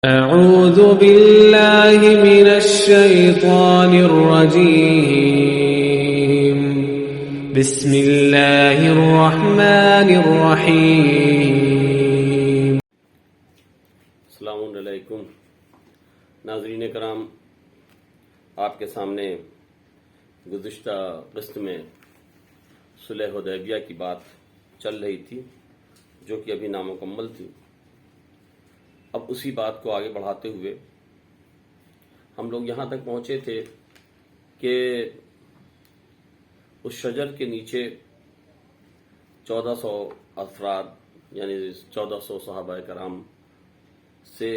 أعوذ بالله من الشيطان الرجيم بسم الله الرحمن الرحيم السلام علیکم ناظرین کرام، آپ کے سامنے گزشتہ قسط میں صلح حدیبیہ کی بات چل رہی تھی جو کہ ابھی نامکمل تھی۔ اب اسی بات کو آگے بڑھاتے ہوئے ہم لوگ یہاں تک پہنچے تھے کہ اس شجر کے نیچے 1400 افراد یعنی 1400 صحابہ کرام سے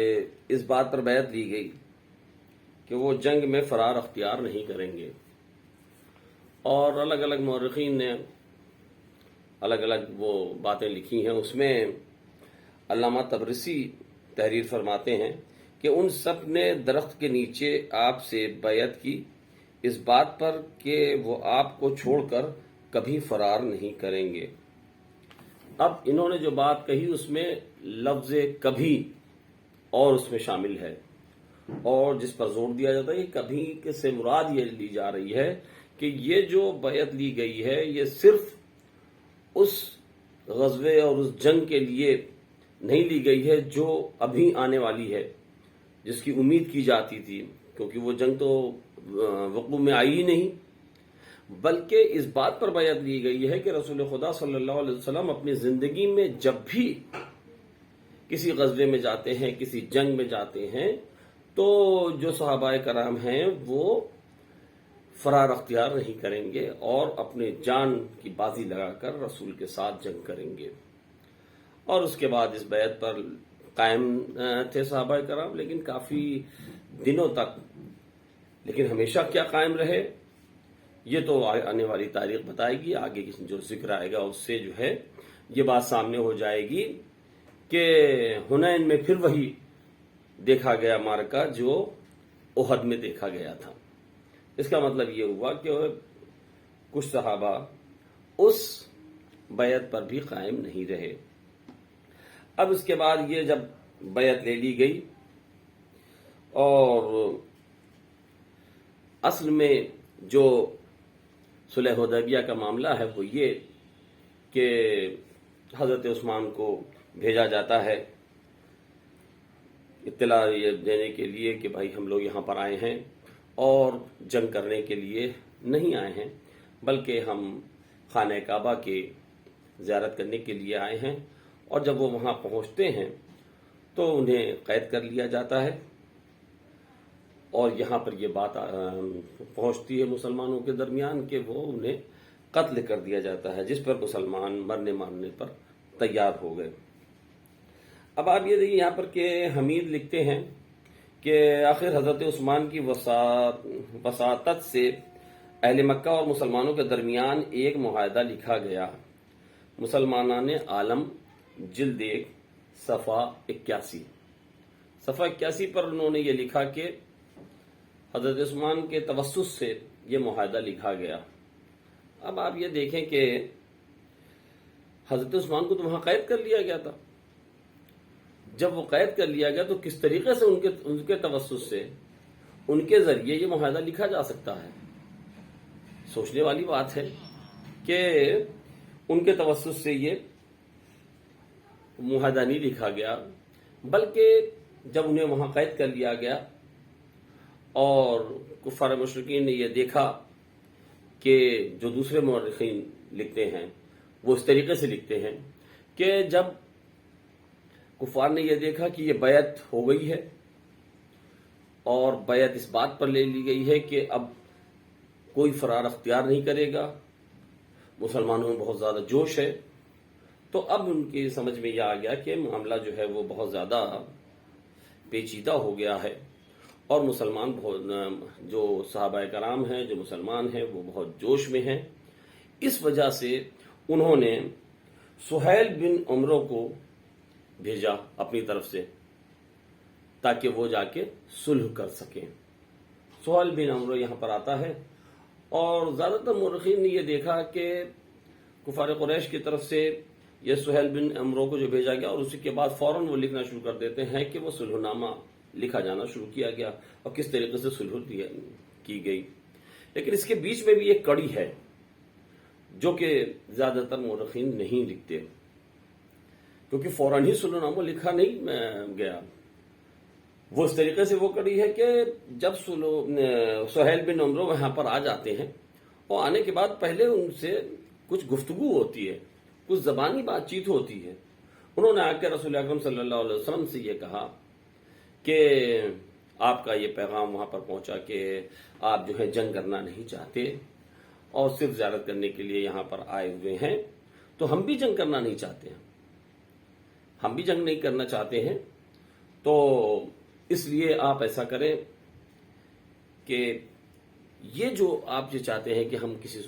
اس بات پر بیعت لی گئی کہ وہ جنگ میں فرار اختیار نہیں کریں گے، اور الگ الگ مورخین نے الگ الگ وہ باتیں لکھی ہیں۔ اس میں علامہ طبرسی تحریر فرماتے ہیں کہ ان سب نے درخت کے نیچے آپ سے بیعت کی اس بات پر کہ وہ آپ کو چھوڑ کر کبھی فرار نہیں کریں گے۔ اب انہوں نے جو بات کہی اس میں لفظ کبھی اور اس میں شامل ہے، اور جس پر زور دیا جاتا ہے کہ کبھی سے مراد یہ لی جا رہی ہے کہ یہ جو بیعت لی گئی ہے یہ صرف اس غزوے اور اس جنگ کے لیے نہیں لی گئی ہے جو ابھی آنے والی ہے، جس کی امید کی جاتی تھی، کیونکہ وہ جنگ تو وقوع میں آئی ہی نہیں، بلکہ اس بات پر بیعت لی گئی ہے کہ رسول خدا صلی اللہ علیہ وسلم اپنی زندگی میں جب بھی کسی غزوے میں جاتے ہیں، کسی جنگ میں جاتے ہیں، تو جو صحابہ کرام ہیں وہ فرار اختیار نہیں کریں گے اور اپنے جان کی بازی لگا کر رسول کے ساتھ جنگ کریں گے۔ اور اس کے بعد اس بیعت پر قائم تھے صحابہ کرام، لیکن کافی دنوں تک، لیکن ہمیشہ کیا قائم رہے یہ تو آنے والی تاریخ بتائے گی۔ آگے جو ذکر آئے گا اس سے جو ہے یہ بات سامنے ہو جائے گی کہ حنین میں پھر وہی دیکھا گیا معرکہ جو احد میں دیکھا گیا تھا۔ اس کا مطلب یہ ہوا کہ کچھ صحابہ اس بیعت پر بھی قائم نہیں رہے۔ اب اس کے بعد یہ جب بیعت لے لی گئی، اور اصل میں جو صلح حدیبیہ کا معاملہ ہے وہ یہ کہ حضرت عثمان کو بھیجا جاتا ہے اطلاع یہ دینے کے لیے کہ بھائی ہم لوگ یہاں پر آئے ہیں اور جنگ کرنے کے لیے نہیں آئے ہیں، بلکہ ہم خانہ کعبہ کے زیارت کرنے کے لیے آئے ہیں۔ اور جب وہ وہاں پہنچتے ہیں تو انہیں قید کر لیا جاتا ہے، اور یہاں پر یہ بات پہنچتی ہے مسلمانوں کے درمیان کہ وہ انہیں قتل کر دیا جاتا ہے، جس پر مسلمان مرنے مارنے پر تیار ہو گئے۔ اب آپ یہ دیکھیں یہاں پر کہ حمید لکھتے ہیں کہ آخر حضرت عثمان کی وساطت سے اہل مکہ اور مسلمانوں کے درمیان ایک معاہدہ لکھا گیا۔ مسلمانان عالم جلد 1 صفحہ 81 پر انہوں نے یہ لکھا کہ حضرت عثمان کے توسط سے یہ معاہدہ لکھا گیا۔ اب آپ یہ دیکھیں کہ حضرت عثمان کو تو وہاں قید کر لیا گیا تھا۔ جب وہ قید کر لیا گیا تو کس طریقے سے ان کے توسط سے، ان کے ذریعے یہ معاہدہ لکھا جا سکتا ہے؟ سوچنے والی بات ہے کہ ان کے توسط سے یہ معاہدہ نہیں لکھا گیا، بلکہ جب انہیں وہاں قید کر لیا گیا اور کفار مشرکین نے یہ دیکھا کہ جو دوسرے مورخین لکھتے ہیں وہ اس طریقے سے لکھتے ہیں کہ جب کفار نے یہ دیکھا کہ یہ بیعت ہو گئی ہے اور بیعت اس بات پر لے لی گئی ہے کہ اب کوئی فرار اختیار نہیں کرے گا، مسلمانوں میں بہت زیادہ جوش ہے، تو اب ان کی سمجھ میں یہ آ گیا کہ معاملہ جو ہے وہ بہت زیادہ پیچیدہ ہو گیا ہے، اور مسلمان جو صحابہ کرام ہیں، جو مسلمان ہیں، وہ بہت جوش میں ہیں۔ اس وجہ سے انہوں نے سہیل بن عمرو کو بھیجا اپنی طرف سے تاکہ وہ جا کے صلح کر سکیں۔ سہیل بن عمرو یہاں پر آتا ہے، اور زیادہ تر مورخین نے یہ دیکھا کہ کفار قریش کی طرف سے یہ سہیل بن عمرو کو جو بھیجا گیا، اور اسی کے بعد فوراً وہ لکھنا شروع کر دیتے ہیں کہ وہ صلح نامہ لکھا جانا شروع کیا گیا اور کس طریقے سے صلح کی گئی. لیکن اس کے بیچ میں بھی ایک کڑی ہے جو کہ زیادہ تر مورخین نہیں لکھتے، کیونکہ فوراً ہی صلح نامہ لکھا نہیں گیا. وہ اس طریقے سے وہ کڑی ہے کہ جب سہیل بن عمرو وہاں پر آ جاتے ہیں اور آنے کے بعد پہلے ان سے کچھ گفتگو ہوتی ہے، کچھ زبانی بات چیت ہوتی ہے. انہوں نے آ کے رسول اکرم صلی اللہ علیہ وسلم سے یہ کہا کہ آپ کا یہ پیغام وہاں پر پہنچا کہ آپ جو ہے جنگ کرنا نہیں چاہتے اور صرف زیارت کرنے کے لیے یہاں پر آئے ہوئے ہیں. تو ہم بھی جنگ کرنا نہیں چاہتے ہیں، ہم بھی جنگ نہیں کرنا چاہتے ہیں. تو اس لیے آپ ایسا کریں کہ یہ جو آپ یہ چاہتے ہیں کہ ہم کسی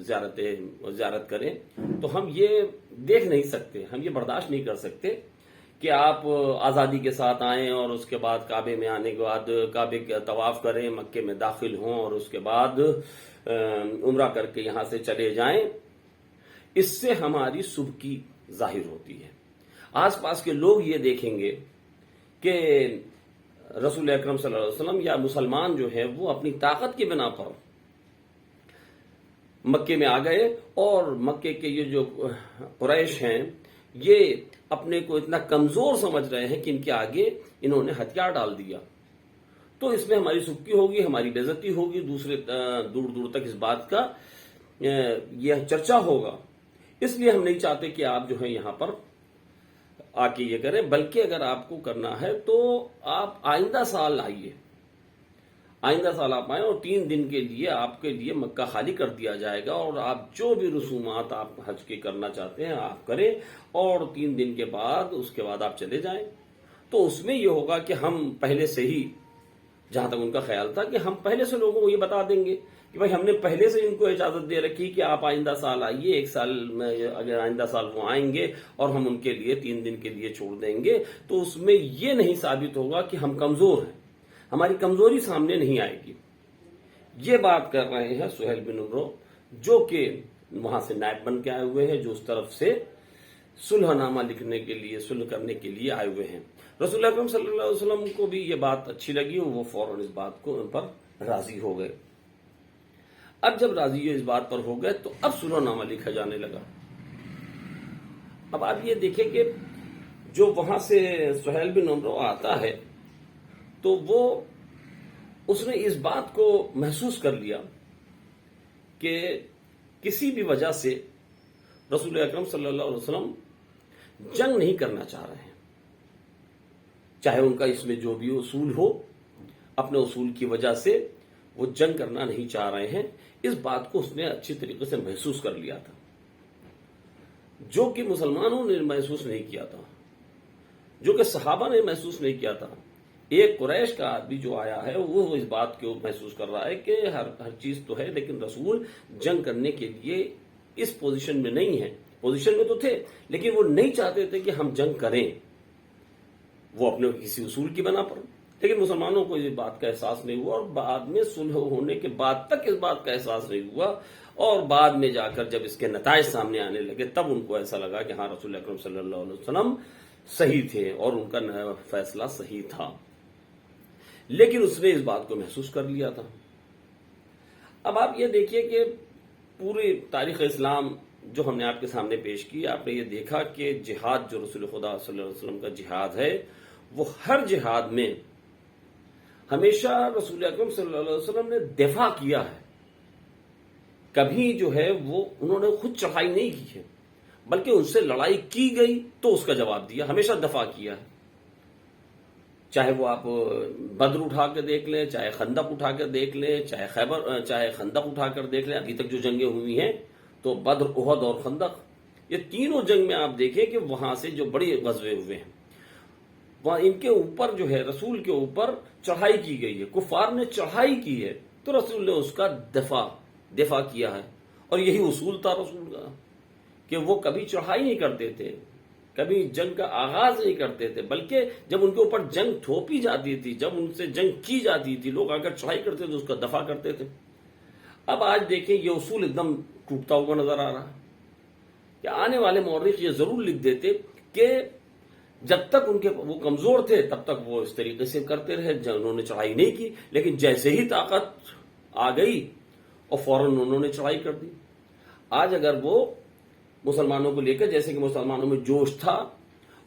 زیارت کریں، تو ہم یہ دیکھ نہیں سکتے، ہم یہ برداشت نہیں کر سکتے کہ آپ آزادی کے ساتھ آئیں اور اس کے بعد کعبے میں آنے کے بعد کعبے کا طواف کریں، مکے میں داخل ہوں اور اس کے بعد عمرہ کر کے یہاں سے چلے جائیں. اس سے ہماری سبکی ظاہر ہوتی ہے. آس پاس کے لوگ یہ دیکھیں گے کہ رسول اکرم صلی اللہ علیہ وسلم یا مسلمان جو ہے وہ اپنی طاقت کی بنا پر مکے میں آ گئے، اور مکے کے یہ جو قریش ہیں یہ اپنے کو اتنا کمزور سمجھ رہے ہیں کہ ان کے آگے انہوں نے ہتھیار ڈال دیا. تو اس میں ہماری سبکی ہوگی، ہماری بے عزتی ہوگی، دوسرے دور دور تک اس بات کا یہ چرچا ہوگا. اس لیے ہم نہیں چاہتے کہ آپ جو ہے یہاں پر آ کے یہ کریں، بلکہ اگر آپ کو کرنا ہے تو آپ آئندہ سال آئیے، آئندہ سال آپ آئیں اور 3 دن کے لیے آپ کے لیے مکہ خالی کر دیا جائے گا، اور آپ جو بھی رسومات آپ حج کے کرنا چاہتے ہیں آپ کریں، اور 3 دن کے بعد اس کے بعد آپ چلے جائیں. تو اس میں یہ ہوگا کہ ہم پہلے سے ہی، جہاں تک ان کا خیال تھا کہ ہم پہلے سے لوگوں کو یہ بتا دیں گے کہ بھائی ہم نے پہلے سے ان کو اجازت دے رکھی کہ آپ آئندہ سال آئیے، 1 سال میں اگر آئندہ سال وہ آئیں گے اور ہم ان کے لیے 3 دن کے لیے چھوڑ دیں گے، تو اس میں یہ نہیں ثابت ہوگا کہ ہم کمزور ہیں، ہماری کمزوری سامنے نہیں آئے گی. یہ بات کر رہے ہیں سہیل بن عمرو، جو کہ وہاں سے نائب بن کے آئے ہوئے ہیں، جو اس طرف سے صلح نامہ لکھنے کے لیے، صلح کرنے کے لیے آئے ہوئے ہیں. رسول اکرم صلی اللہ علیہ وسلم کو بھی یہ بات اچھی لگی اور وہ فوراً اس بات کو ان پر راضی ہو گئے. اب جب راضی اس بات پر ہو گئے تو اب صلح نامہ لکھا جانے لگا. اب آپ یہ دیکھیں کہ جو وہاں سے سہیل بن عمرو آتا ہے تو وہ اس نے اس بات کو محسوس کر لیا کہ کسی بھی وجہ سے رسول اکرم صلی اللہ علیہ وسلم جنگ نہیں کرنا چاہ رہے ہیں، چاہے ان کا اس میں جو بھی اصول ہو، اپنے اصول کی وجہ سے وہ جنگ کرنا نہیں چاہ رہے ہیں. اس بات کو اس نے اچھی طریقے سے محسوس کر لیا تھا، جو کہ مسلمانوں نے محسوس نہیں کیا تھا، جو کہ صحابہ نے محسوس نہیں کیا تھا. ایک قریش کا آدمی جو آیا ہے وہ اس بات کو محسوس کر رہا ہے کہ ہر چیز تو ہے، لیکن رسول جنگ کرنے کے لیے اس پوزیشن میں نہیں ہے. پوزیشن میں تو تھے لیکن وہ نہیں چاہتے تھے کہ ہم جنگ کریں، وہ اپنے کسی اصول کی بنا پر. لیکن مسلمانوں کو اس بات کا احساس نہیں ہوا، اور بعد میں صلح ہونے کے بعد تک اس بات کا احساس نہیں ہوا، اور بعد میں جا کر جب اس کے نتائج سامنے آنے لگے تب ان کو ایسا لگا کہ ہاں رسول اکرم صلی اللہ علیہ وسلم صحیح تھے اور ان کا فیصلہ صحیح تھا. لیکن اس نے اس بات کو محسوس کر لیا تھا. اب آپ یہ دیکھیے کہ پوری تاریخ اسلام جو ہم نے آپ کے سامنے پیش کی، آپ نے یہ دیکھا کہ جہاد جو رسول خدا صلی اللہ علیہ وسلم کا جہاد ہے، وہ ہر جہاد میں ہمیشہ رسول اکرم صلی اللہ علیہ وسلم نے دفاع کیا ہے. کبھی جو ہے وہ انہوں نے خود چڑھائی نہیں کی ہے، بلکہ ان سے لڑائی کی گئی تو اس کا جواب دیا، ہمیشہ دفاع کیا ہے. چاہے وہ آپ بدر اٹھا کے دیکھ لیں، چاہے خندق اٹھا کر دیکھ لیں، چاہے خندق اٹھا کر دیکھ لیں. ابھی تک جو جنگیں ہوئی ہیں تو بدر، احد اور خندق، یہ تینوں جنگ میں آپ دیکھیں کہ وہاں سے جو بڑے غزوے ہوئے ہیں وہاں ان کے اوپر جو ہے رسول کے اوپر چڑھائی کی گئی ہے، کفار نے چڑھائی کی ہے تو رسول نے اس کا دفاع کیا ہے. اور یہی اصول تھا رسول کا کہ وہ کبھی چڑھائی نہیں کرتے تھے، کبھی جنگ کا آغاز نہیں کرتے تھے، بلکہ جب ان کے اوپر جنگ تھوپی جاتی تھی، جب ان سے جنگ کی جاتی تھی، لوگ اگر چڑھائی کرتے تھے اس کا دفاع کرتے تھے. اب آج دیکھیں یہ اصول ایک دم ٹوٹتا ہوا نظر آ رہا ہے. کہ آنے والے مورخ یہ ضرور لکھ دیتے کہ جب تک ان کے وہ کمزور تھے تب تک وہ اس طریقے سے کرتے رہے، انہوں نے چڑھائی نہیں کی، لیکن جیسے ہی طاقت آ گئی اور فوراً انہوں نے چڑھائی کر دی۔ آج اگر وہ مسلمانوں کو لے کر، جیسے کہ مسلمانوں میں جوش تھا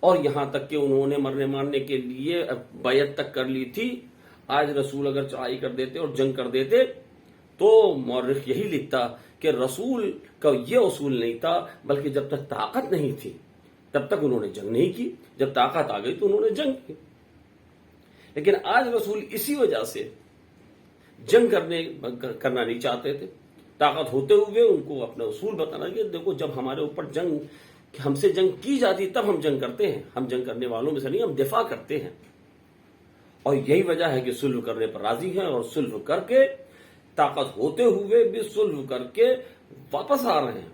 اور یہاں تک کہ انہوں نے مرنے مارنے کے لیے بیعت تک کر لی تھی، آج رسول اگر چڑھائی کر دیتے اور جنگ کر دیتے تو مورخ یہی لکھتا کہ رسول کا یہ اصول نہیں تھا، بلکہ جب تک طاقت نہیں تھی تب تک انہوں نے جنگ نہیں کی، جب طاقت آ گئی تو انہوں نے جنگ کی۔ لیکن آج رسول اسی وجہ سے جنگ کرنا نہیں چاہتے تھے، طاقت ہوتے ہوئے ان کو اپنا اصول بتانا کہ دیکھو جب ہمارے اوپر ہم سے جنگ کی جاتی تب ہم جنگ کرتے ہیں، ہم جنگ کرنے والوں میں سے نہیں، ہم دفاع کرتے ہیں۔ اور یہی وجہ ہے کہ صلح کرنے پر راضی ہیں اور صلح کر کے طاقت ہوتے ہوئے بھی صلح کر کے واپس آ رہے ہیں،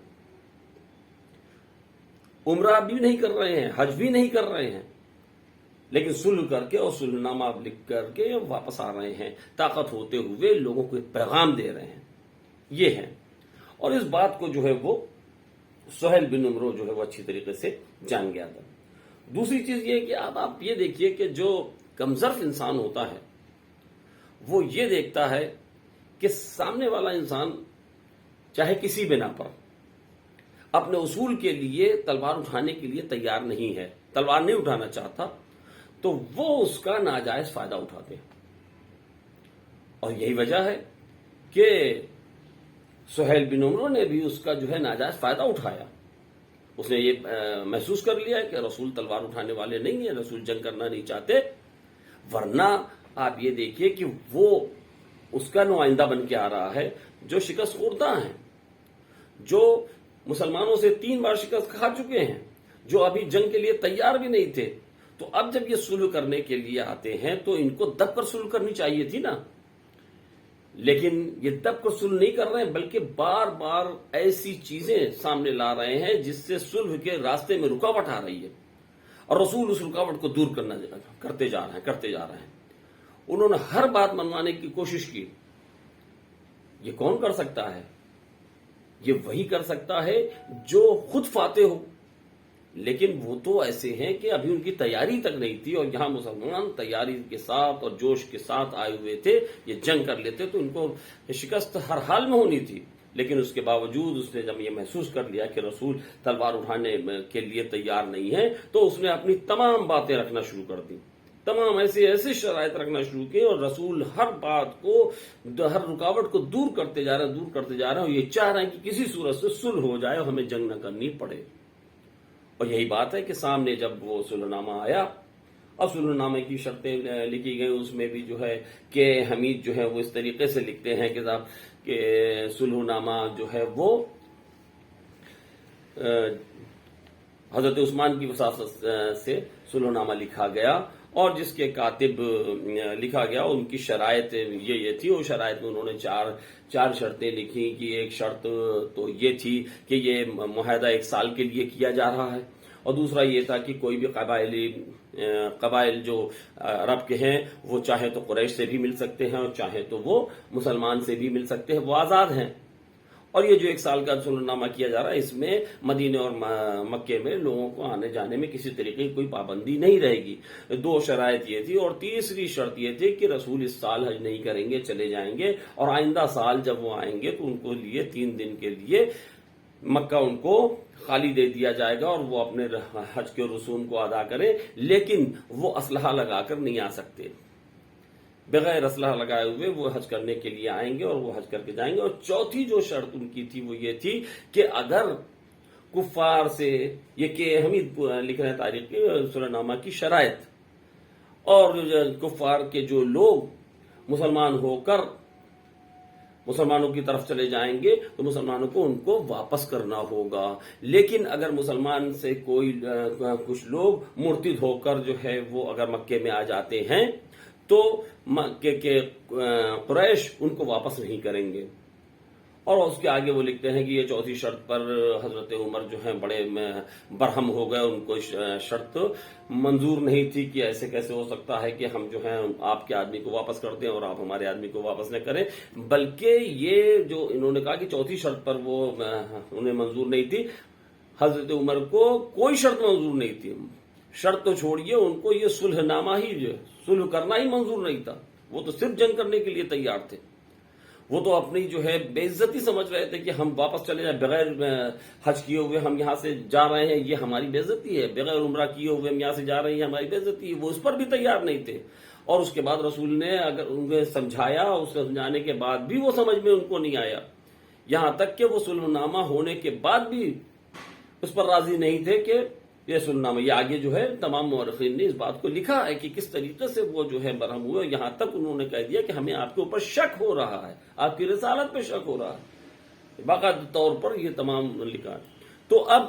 عمرہ بھی نہیں کر رہے ہیں، حج بھی نہیں کر رہے ہیں، لیکن صلح کر کے اور صلح نامہ لکھ کر کے واپس آ رہے ہیں، طاقت ہوتے ہوئے لوگوں کو ایک پیغام دے رہے ہیں، یہ ہے۔ اور اس بات کو جو ہے وہ سہیل بن عمرو جو ہے وہ اچھی طریقے سے جان گیا تھا۔ دوسری چیز یہ ہے کہ اب آپ یہ دیکھیے کہ جو کمظرف انسان ہوتا ہے وہ یہ دیکھتا ہے کہ سامنے والا انسان چاہے کسی بنا پر اپنے اصول کے لیے تلوار اٹھانے کے لیے تیار نہیں ہے، تلوار نہیں اٹھانا چاہتا، تو وہ اس کا ناجائز فائدہ اٹھاتے ہیں۔ اور یہی وجہ ہے کہ سہیل بن عمرو نے بھی اس کا جو ہے ناجائز فائدہ اٹھایا۔ اس نے یہ محسوس کر لیا کہ رسول تلوار اٹھانے والے نہیں ہیں، رسول جنگ کرنا نہیں چاہتے، ورنہ آپ یہ دیکھیے کہ وہ اس کا نمائندہ بن کے آ رہا ہے جو شکست خوردہ ہیں، جو مسلمانوں سے 3 بار شکست کھا چکے ہیں، جو ابھی جنگ کے لیے تیار بھی نہیں تھے، تو اب جب یہ صلح کرنے کے لیے آتے ہیں تو ان کو دب کر صلح کرنی چاہیے تھی نا، لیکن یہ دب کر صلح نہیں کر رہے ہیں، بلکہ بار بار ایسی چیزیں سامنے لا رہے ہیں جس سے صلح کے راستے میں رکاوٹ آ رہی ہے، اور رسول اس رکاوٹ کو دور کرتے جا رہے ہیں۔ انہوں نے ہر بات منوانے کی کوشش کی۔ یہ کون کر سکتا ہے؟ یہ وہی کر سکتا ہے جو خود فاتح ہو، لیکن وہ تو ایسے ہیں کہ ابھی ان کی تیاری تک نہیں تھی، اور یہاں مسلمان تیاری کے ساتھ اور جوش کے ساتھ آئے ہوئے تھے، یہ جنگ کر لیتے تو ان کو شکست ہر حال میں ہونی تھی۔ لیکن اس کے باوجود اس نے جب یہ محسوس کر لیا کہ رسول تلوار اٹھانے کے لیے تیار نہیں ہے، تو اس نے اپنی تمام باتیں رکھنا شروع کر دی، تمام ایسے شرائط رکھنا شروع کی، اور رسول ہر بات کو، ہر رکاوٹ کو دور کرتے جا رہے ہیں، اور یہ چاہ رہے ہیں کہ کسی صورت سے صلح ہو جائے اور ہمیں جنگ نہ کرنی پڑے۔ اور یہی بات ہے کہ سامنے جب وہ صلح نامہ آیا اور صلح نامے کی شرطیں لکھی گئی، اس میں بھی جو ہے کہ حمید جو ہے وہ اس طریقے سے لکھتے ہیں کہ صاحب کہ صلح نامہ جو ہے وہ حضرت عثمان کی وساطت سے صلح نامہ لکھا گیا، اور جس کے کاتب لکھا گیا ان کی شرائط یہ تھی، اور شرائط میں انہوں نے چار شرطیں لکھی کہ ایک شرط تو یہ تھی کہ یہ معاہدہ 1 سال کے لیے کیا جا رہا ہے، اور دوسرا یہ تھا کہ کوئی بھی قبائل جو عرب کے ہیں وہ چاہے تو قریش سے بھی مل سکتے ہیں اور چاہے تو وہ مسلمان سے بھی مل سکتے ہیں، وہ آزاد ہیں۔ اور یہ جو 1 سال کا صلح نامہ کیا جا رہا ہے، اس میں مدینے اور مکے میں لوگوں کو آنے جانے میں کسی طریقے کی کوئی پابندی نہیں رہے گی۔ 2 شرائط یہ تھی، اور تیسری شرط یہ تھی کہ رسول اس سال حج نہیں کریں گے، چلے جائیں گے، اور آئندہ سال جب وہ آئیں گے تو ان کو لیے 3 دن کے لیے مکہ ان کو خالی دے دیا جائے گا، اور وہ اپنے حج کے رسوم کو ادا کریں، لیکن وہ اسلحہ لگا کر نہیں آ سکتے، بغیر اسلحہ لگائے ہوئے وہ حج کرنے کے لیے آئیں گے اور وہ حج کر کے جائیں گے۔ اور چوتھی جو شرط ان کی تھی وہ یہ تھی کہ اگر کفار سے، یہ کہ حمید لکھ رہے ہیں تاریخ کی صلح نامہ کی شرائط، اور کفار کے جو لوگ مسلمان ہو کر مسلمانوں کی طرف چلے جائیں گے تو مسلمانوں کو ان کو واپس کرنا ہوگا، لیکن اگر مسلمان سے کچھ لوگ مرتد ہو کر جو ہے وہ اگر مکے میں آ جاتے ہیں تو مکے کے قریش ان کو واپس نہیں کریں گے۔ اور اس کے آگے وہ لکھتے ہیں کہ یہ چوتھی شرط پر حضرت عمر جو ہیں بڑے برہم ہو گئے، ان کو شرط منظور نہیں تھی کہ ایسے کیسے ہو سکتا ہے کہ ہم جو ہیں آپ کے آدمی کو واپس کر دیں اور آپ ہمارے آدمی کو واپس نہ کریں، بلکہ یہ جو انہوں نے کہا کہ چوتھی شرط پر وہ انہیں منظور نہیں تھی، حضرت عمر کو کوئی شرط منظور نہیں تھی، شرط تو چھوڑیے، ان کو یہ صلح نامہ ہی، صلح کرنا ہی منظور نہیں تھا، وہ تو صرف جنگ کرنے کے لیے تیار تھے۔ وہ تو اپنی جو ہے بے عزتی سمجھ رہے تھے کہ ہم واپس چلے جائیں بغیر حج کیے ہوئے، ہم یہاں سے جا رہے ہیں، یہ ہماری بے عزتی ہے، بغیر عمرہ کیے ہوئے ہم یہاں سے جا رہے ہیں، ہماری بے عزتی ہے۔ وہ اس پر بھی تیار نہیں تھے، اور اس کے بعد رسول نے اگر انہیں سمجھایا، اس سے سمجھانے کے بعد بھی وہ سمجھ میں ان کو نہیں آیا، یہاں تک کہ وہ صلح نامہ ہونے کے بعد بھی اس پر راضی نہیں تھے کہ یہ صلح نامہ، یہ آگے جو ہے تمام مورخین نے اس بات کو لکھا ہے کہ کس طریقے سے وہ جو ہے برہم ہوئے، یہاں تک انہوں نے کہہ دیا کہ ہمیں آپ کے اوپر شک ہو رہا ہے، آپ کی رسالت پہ شک ہو رہا ہے، باقاعدہ طور پر یہ تمام لکھا ہے۔ تو اب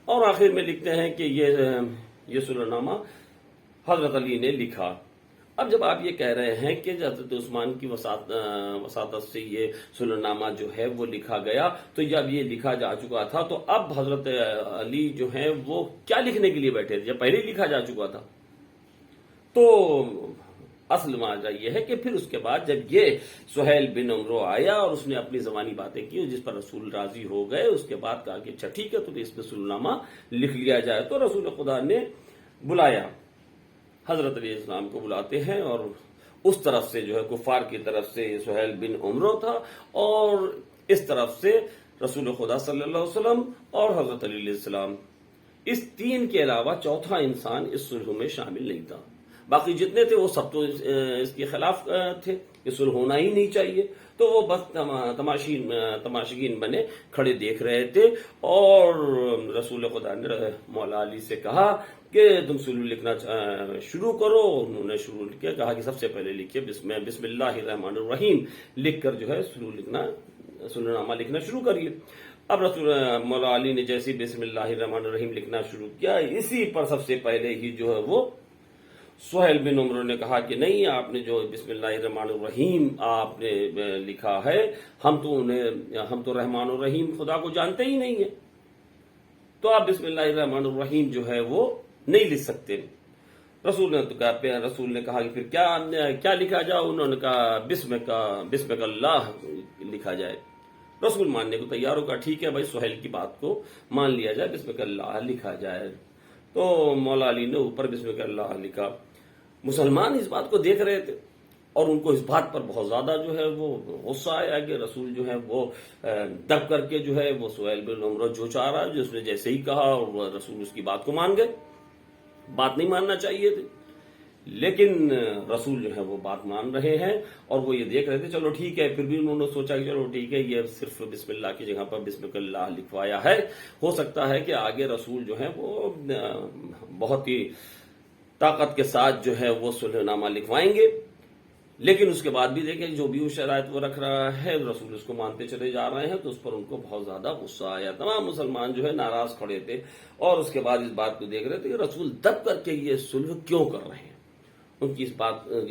اور آخر میں لکھتے ہیں کہ یہ صلح نامہ حضرت علی نے لکھا۔ اب جب آپ یہ کہہ رہے ہیں کہ حضرت عثمان کی وساطت سے یہ صلح نامہ جو ہے وہ لکھا گیا، تو جب یہ لکھا جا چکا تھا تو اب حضرت علی جو ہیں وہ کیا لکھنے کے لیے بیٹھے تھے؟ جب پہلے ہی لکھا جا چکا تھا تو اصل ماجرا یہ ہے کہ پھر اس کے بعد جب یہ سہیل بن عمرو آیا اور اس نے اپنی زبانی باتیں کی جس پر رسول راضی ہو گئے، اس کے بعد کہا کہ اچھا ٹھیک ہے تو اس میں صلح نامہ لکھ لیا جائے، تو رسول خدا نے بلایا، حضرت علیہ السلام کو بلاتے ہیں، اور اس طرف سے جو ہے کفار کی طرف سے سہیل بن عمرو تھا، اور اس طرف سے رسول خدا صلی اللہ علیہ وسلم اور حضرت علی علیہ السلام، اس تین کے علاوہ چوتھا انسان اس صلح میں شامل نہیں تھا۔ باقی جتنے تھے وہ سب تو اس کے خلاف تھے کہ صلح ہونا ہی نہیں چاہیے، تو وہ بس تماشگین بنے کھڑے دیکھ رہے تھے، اور رسول خدا نے مولا علی سے کہا کہ تم صلح لکھنا شروع کرو۔ انہوں نے شروع کیا، کہا کہ سب سے پہلے لکھیے بسم اللہ الرحمن الرحیم، لکھ کر جو ہے صلح نامہ لکھنا شروع کریے۔ اب رسول مولا علی نے جیسے بسم اللہ الرحمن الرحیم لکھنا شروع کیا، اسی پر سب سے پہلے ہی جو ہے وہ سہیل بن عمرو نے کہا کہ نہیں، آپ نے جو بسم اللہ الرحمن الرحیم آپ نے لکھا ہے، ہم تو رحمان الرحیم خدا کو جانتے ہی نہیں ہیں، تو آپ بسم اللہ الرحمن الرحیم جو ہے وہ نہیں لکھ سکتے۔ رسول نے کہا کہ پھر کیا لکھا جائے؟ انہوں نے کہا بسمک اللہ لکھا جائے۔ رسول ماننے کو تیار ہوگا، ٹھیک ہے بھائی سہیل کی بات کو مان لیا جائے، بسمک اللہ لکھا جائے۔ تو مولا علی نے اوپر بسمک اللہ لکھا۔ مسلمان اس بات کو دیکھ رہے تھے، اور ان کو اس بات پر بہت زیادہ جو ہے وہ غصہ آیا کہ رسول جو ہے وہ دب کر کے جو ہے وہ سہیل بن عمرو جو چاہ رہا ہے، جس نے جیسے ہی کہا اور رسول اس کی بات کو مان گئے۔ بات نہیں ماننا چاہیے تھی، لیکن رسول جو ہے وہ بات مان رہے ہیں، اور وہ یہ دیکھ رہے تھے چلو ٹھیک ہے۔ پھر بھی انہوں نے سوچا کہ چلو ٹھیک ہے، یہ صرف بسم اللہ کی جگہ پر بسم اللہ لکھوایا ہے، ہو سکتا ہے کہ آگے رسول جو ہے وہ بہت ہی طاقت کے ساتھ جو ہے وہ صلح نامہ لکھوائیں گے۔ لیکن اس کے بعد بھی دیکھیں جو بھی شرائط وہ رکھ رہا ہے، رسول اس کو مانتے چلے جا رہے ہیں، تو اس پر ان کو بہت زیادہ غصہ آیا۔ تمام مسلمان جو ہے ناراض کھڑے تھے، اور اس کے بعد اس بات کو دیکھ رہے تھے کہ رسول دب کر کے یہ صلح کیوں کر رہے ہیں، ان کی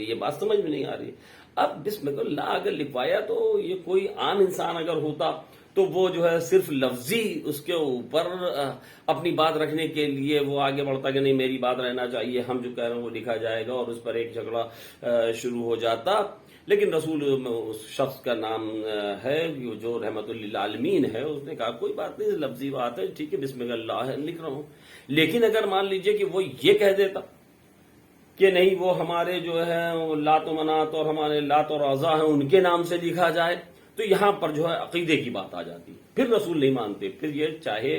یہ بات سمجھ میں نہیں آ رہی۔ اب بسم اللہ اگر لکھوایا تو یہ کوئی عام انسان اگر ہوتا تو وہ جو ہے صرف لفظی اس کے اوپر اپنی بات رکھنے کے لیے وہ آگے بڑھتا کہ نہیں میری بات رہنا چاہیے، ہم جو کہہ رہے ہیں وہ لکھا جائے گا، اور اس پر ایک جھگڑا شروع ہو جاتا۔ لیکن رسول اس شخص کا نام ہے جو رحمت للعالمین ہے، اس نے کہا کوئی بات نہیں، لفظی بات ہے، ٹھیک ہے بسم اللہ لکھ رہا ہوں۔ لیکن اگر مان لیجئے کہ وہ یہ کہہ دیتا کہ نہیں وہ ہمارے جو ہے لات و منات اور ہمارے لات اور عزا ہیں ان کے نام سے لکھا جائے، تو یہاں پر جو ہے عقیدے کی بات آ جاتی، پھر رسول نہیں مانتے۔ پھر یہ چاہے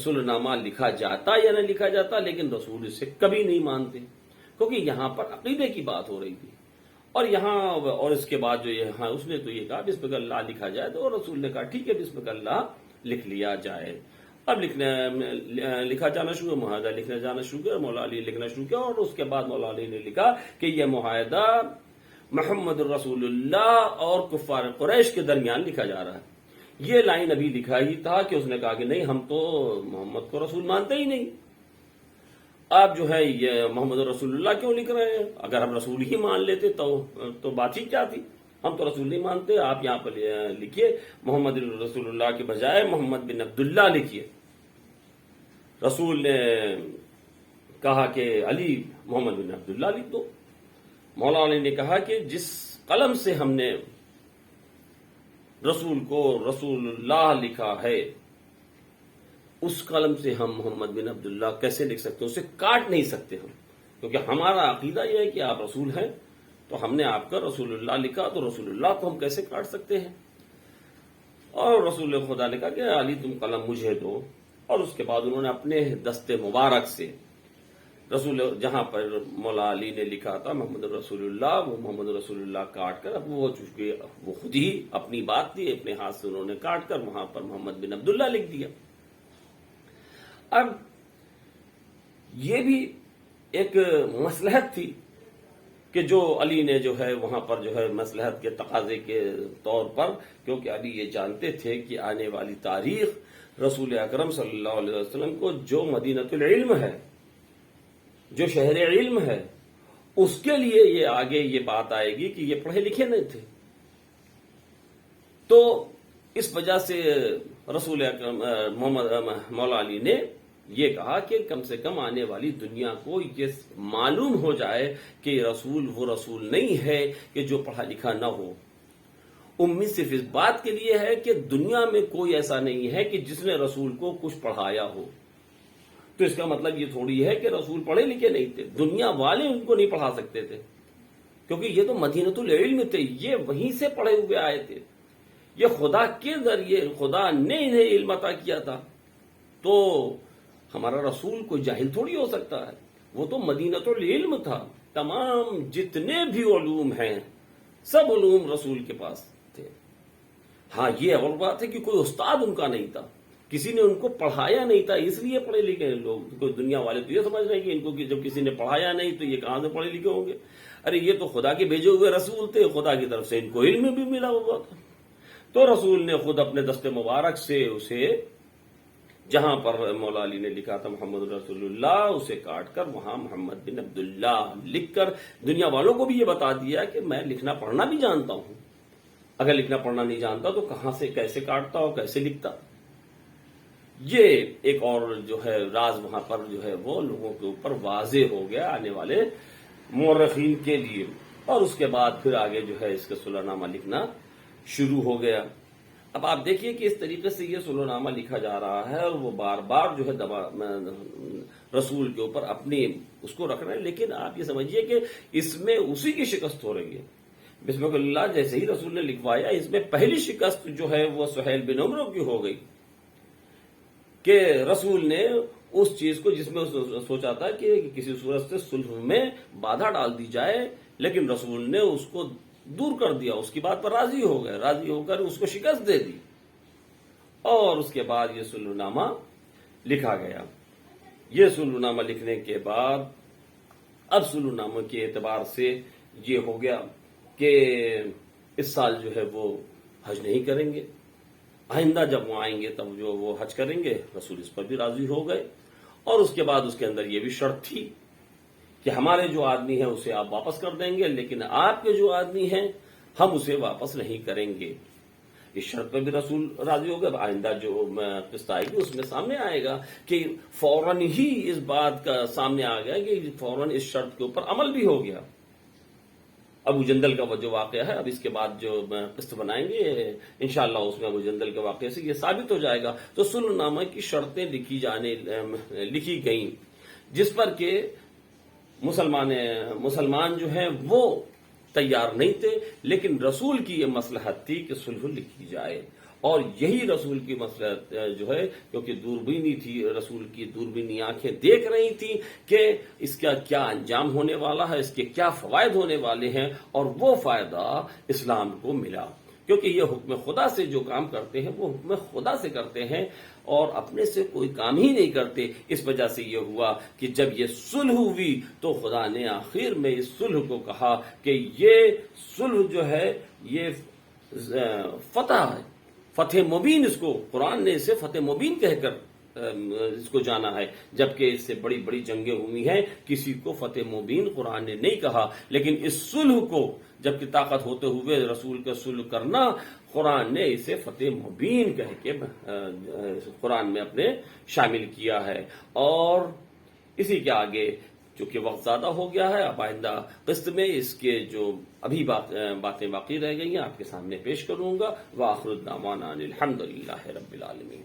صلح نامہ لکھا جاتا یا نہ لکھا جاتا، لیکن رسول اسے کبھی نہیں مانتے، کیونکہ یہاں پر عقیدے کی بات ہو رہی تھی۔ اور اس کے بعد جو یہاں اس نے تو یہ کہا بسم اللہ لکھا جائے، تو رسول نے کہا ٹھیک ہے بسم اللہ لکھ لیا جائے۔ اب لکھا جانا شروع، معاہدہ لکھنا جانا شروع کیا، مولا علی لکھنا شروع کیا، اور اس کے بعد مولا علی نے لکھا کہ یہ معاہدہ محمد رسول اللہ اور کفار قریش کے درمیان لکھا جا رہا ہے۔ یہ لائن ابھی لکھا ہی تھا کہ اس نے کہا کہ نہیں ہم تو محمد کو رسول مانتے ہی نہیں، آپ جو ہے یہ محمد رسول اللہ کیوں لکھ رہے ہیں؟ اگر ہم رسول ہی مان لیتے تو بات ہی کیا تھی، ہم تو رسول نہیں مانتے، آپ یہاں پر لکھیے محمد رسول اللہ کے بجائے محمد بن عبداللہ لکھیے۔ رسول نے کہا کہ علی محمد بن عبداللہ لکھ دو۔ مولا علی نے کہا کہ جس قلم سے ہم نے رسول کو رسول اللہ لکھا ہے اس قلم سے ہم محمد بن عبداللہ کیسے لکھ سکتے ہیں؟ اسے کاٹ نہیں سکتے ہم، کیونکہ ہمارا عقیدہ یہ ہے کہ آپ رسول ہیں، تو ہم نے آپ کا رسول اللہ لکھا، تو رسول اللہ کو ہم کیسے کاٹ سکتے ہیں؟ اور رسول خدا نے کہا کہ علی تم قلم مجھے دو، اور اس کے بعد انہوں نے اپنے دست مبارک سے رسول، جہاں پر مولا علی نے لکھا تھا محمد رسول اللہ، وہ محمد رسول اللہ کاٹ کر، اب وہ چونکہ وہ خود ہی اپنی بات تھی، اپنے ہاتھ سے انہوں نے کاٹ کر وہاں پر محمد بن عبداللہ لکھ دیا۔ اب یہ بھی ایک مصلحت تھی کہ جو علی نے جو ہے وہاں پر جو ہے مصلحت کے تقاضے کے طور پر، کیونکہ علی یہ جانتے تھے کہ آنے والی تاریخ رسول اکرم صلی اللہ علیہ وسلم کو جو مدینۃ العلم ہے، جو شہر علم ہے، اس کے لیے یہ آگے یہ بات آئے گی کہ یہ پڑھے لکھے نہیں تھے، تو اس وجہ سے رسول اکرم مولا علی نے یہ کہا کہ کم سے کم آنے والی دنیا کو یہ معلوم ہو جائے کہ رسول وہ رسول نہیں ہے کہ جو پڑھا لکھا نہ ہو۔ امید صرف اس بات کے لیے ہے کہ دنیا میں کوئی ایسا نہیں ہے کہ جس نے رسول کو کچھ پڑھایا ہو، تو اس کا مطلب یہ تھوڑی ہے کہ رسول پڑھے لکھے نہیں تھے، دنیا والے ان کو نہیں پڑھا سکتے تھے، کیونکہ یہ تو مدینۃ العلم تھے، یہ وہیں سے پڑھے ہوئے آئے تھے، یہ خدا کے ذریعے خدا نے انہیں علم عطا کیا تھا، تو ہمارا رسول کوئی جاہل تھوڑی ہو سکتا ہے، وہ تو مدینۃ العلم تھا، تمام جتنے بھی علوم ہیں سب علوم رسول کے پاس تھے۔ ہاں یہ اور بات ہے کہ کوئی استاد ان کا نہیں تھا، کسی نے ان کو پڑھایا نہیں تھا، اس لیے پڑھے لکھے لوگ، کوئی دنیا والے تو یہ سمجھ رہے ہیں کہ ان کو جب کسی نے پڑھایا نہیں تو یہ کہاں سے پڑھے لکھے ہوں گے؟ ارے یہ تو خدا کے بھیجے ہوئے رسول تھے، خدا کی طرف سے ان کو علم بھی ملا ہوا تھا، تو رسول نے خود اپنے دست مبارک سے اسے جہاں پر مولا علی نے لکھا تھا محمد رسول اللہ، اسے کاٹ کر وہاں محمد بن عبداللہ لکھ کر دنیا والوں کو بھی یہ بتا دیا کہ میں لکھنا پڑھنا بھی جانتا ہوں، اگر لکھنا پڑھنا نہیں جانتا تو کہاں سے کیسے کاٹتا اور کیسے لکھتا۔ یہ ایک اور جو ہے راز وہاں پر جو ہے وہ لوگوں کے اوپر واضح ہو گیا آنے والے مورخین کے لیے، اور اس کے بعد پھر آگے جو ہے اس کا صلح نامہ لکھنا شروع ہو گیا۔ اب آپ دیکھیے کہ اس طریقے سے یہ صلح نامہ لکھا جا رہا ہے، اور وہ بار بار جو ہے رسول کے اوپر اپنی اس کو رکھ رہے ہیں، لیکن آپ یہ سمجھیے کہ اس میں اسی کی شکست ہو رہی ہے۔ بسم اللہ جیسے ہی رسول نے لکھوایا، اس میں پہلی شکست جو ہے وہ سہیل بن عمرو کی ہو گئی کہ رسول نے اس چیز کو جس میں سوچا تھا کہ کسی صورت سے صلح میں بادھا ڈال دی جائے، لیکن رسول نے اس کو دور کر دیا، اس کی بات پر راضی ہو گئے، راضی ہو کر اس کو شکست دے دی، اور اس کے بعد یہ صلح نامہ لکھا گیا۔ یہ صلح نامہ لکھنے کے بعد اب صلح نامہ کے اعتبار سے یہ ہو گیا کہ اس سال جو ہے وہ حج نہیں کریں گے، آئندہ جب وہ آئیں گے تب جو وہ حج کریں گے، رسول اس پر بھی راضی ہو گئے، اور اس کے بعد اس کے اندر یہ بھی شرط تھی کہ ہمارے جو آدمی ہیں اسے آپ واپس کر دیں گے، لیکن آپ کے جو آدمی ہیں ہم اسے واپس نہیں کریں گے۔ اس شرط پہ بھی رسول راضی ہو گئے۔ آئندہ جو قسط آئے گی اس میں سامنے آئے گا کہ فوراً ہی اس بات کا سامنے آ گیا کہ فوراً اس شرط کے اوپر عمل بھی ہو گیا۔ ابو جندل کا جو واقعہ ہے، اب اس کے بعد جو قسط بنائیں گے انشاءاللہ اس میں ابو جندل کے واقعے سے یہ ثابت ہو جائے گا۔ تو صلح نامہ کی شرطیں لکھی گئیں، جس پر کہ مسلمان جو ہیں وہ تیار نہیں تھے، لیکن رسول کی یہ مصلحت تھی کہ صلح لکھی جائے، اور یہی رسول کی مصلحت جو ہے، کیونکہ دوربینی تھی، رسول کی دوربینی آنکھیں دیکھ رہی تھی کہ اس کا کیا انجام ہونے والا ہے، اس کے کیا فوائد ہونے والے ہیں، اور وہ فائدہ اسلام کو ملا، کیونکہ یہ حکم خدا سے جو کام کرتے ہیں وہ حکم خدا سے کرتے ہیں اور اپنے سے کوئی کام ہی نہیں کرتے۔ اس وجہ سے یہ ہوا کہ جب یہ صلح ہوئی تو خدا نے آخر میں اس صلح کو کہا کہ یہ صلح جو ہے یہ فتح ہے، فتح مبین، اس کو قرآن نے اسے فتح مبین کہہ کر اس کو جانا ہے، جبکہ اس سے بڑی بڑی جنگیں ہوئی ہیں، کسی کو فتح مبین قرآن نے نہیں کہا، لیکن اس صلح کو جبکہ طاقت ہوتے ہوئے رسول کا صلح کرنا، قرآن نے اسے فتح مبین کہہ کے قرآن میں اپنے شامل کیا ہے۔ اور اسی کے آگے چونکہ وقت زیادہ ہو گیا ہے، اب آئندہ قسط میں اس کے جو ابھی باتیں باقی رہ گئی ہیں آپ کے سامنے پیش کروں گا۔ وآخر الدعوانا الحمدللہ رب العالمین۔